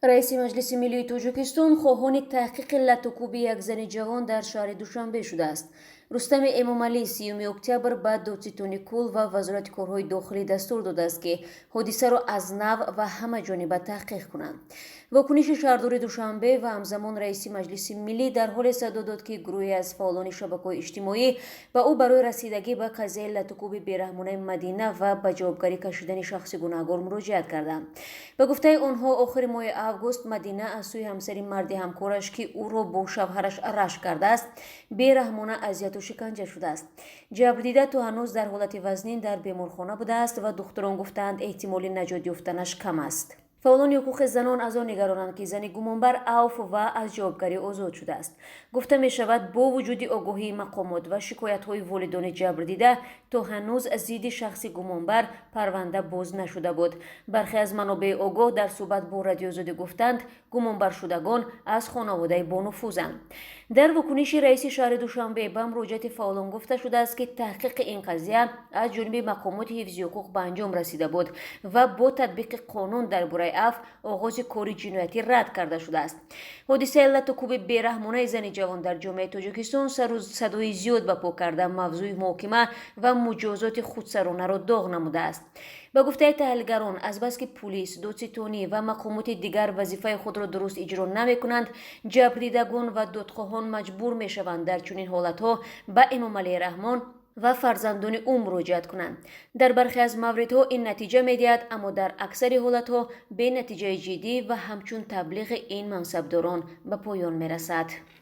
رئیس مجلس ملی تاجیکستان خواهان تحقیق لطوکوب یک زن جوان در شهر دوشنبه شده است. رستم امامعلی 30 اکتبر به دادستان کل و وزارت کارهای داخلی دستور داده است که حادثه را از نو و همه جانبه تحقیق کنند. واکنش شهردار دوشنبه و همزمان رئیس مجلس ملی در حال صدا داد که گروهی از فعالان شبکه‌های اجتماعی به او برای رسیدگی به قضیه لطوکوب بیرحمانه مدینه و به جوابگری کشیدن شخص گناهکار مراجعت کردند. به گفته آنها آخر ماه اوگوست مدینه از سوی همسری مرد همکارش که او را با شوهرش رشک کرده است بیرحمانه اذیت و شکنجه شده است. جبردیده تا هنوز در حالت وزنین در بیمارخانه بوده است و دکتران گفتند احتمال نجات یافتنش کم است. فعالان حقوق زنان از آن نگرانند که زن گمانبر عفو و از جوابگری آزاد شده است. گفته می شود با وجود آگاهی مقامات و شکایت های والدان جبردیده تا هنوز ضد شخص گمانبر پرونده باز نشده بود. برخی از منابع آگاه در صحبت با رادیو آزادی گفتند گمانبر شدگان از خانواده بانفوذند. در واکنش رئیس شهر دوشنبه به مراجعت فعالان گفته شده است که تحقیق این قضیه از جانب مقامات حفظی حقوق به انجام رسیده بود و با تطبیق قانون درباره عفو آغاز کار جنایتی رد کرده شده است. حادثه لطوکوب بیرحمانه زن جوان در جامعه تاجیکستان صدای زیاد به پا کرده موضوع محاکمه و مجازات خودسرانه را داغ نموده است. به گفته تحلیلگران از بس که پلیس، دادستانی و مقامات دیگر وظیفه خود را درست اجرا نمی کنند، جبردیدگان و دادخواهان مجبور می شوند در چنین حالتها به امامعلی رحمان و فرزندان او مراجعت کنند. در برخی از موردها این نتیجه می‌دهد، اما در اکثر حالتها به نتیجه جدی و همچون تبلیغ این منصبداران به پایان می‌رسد.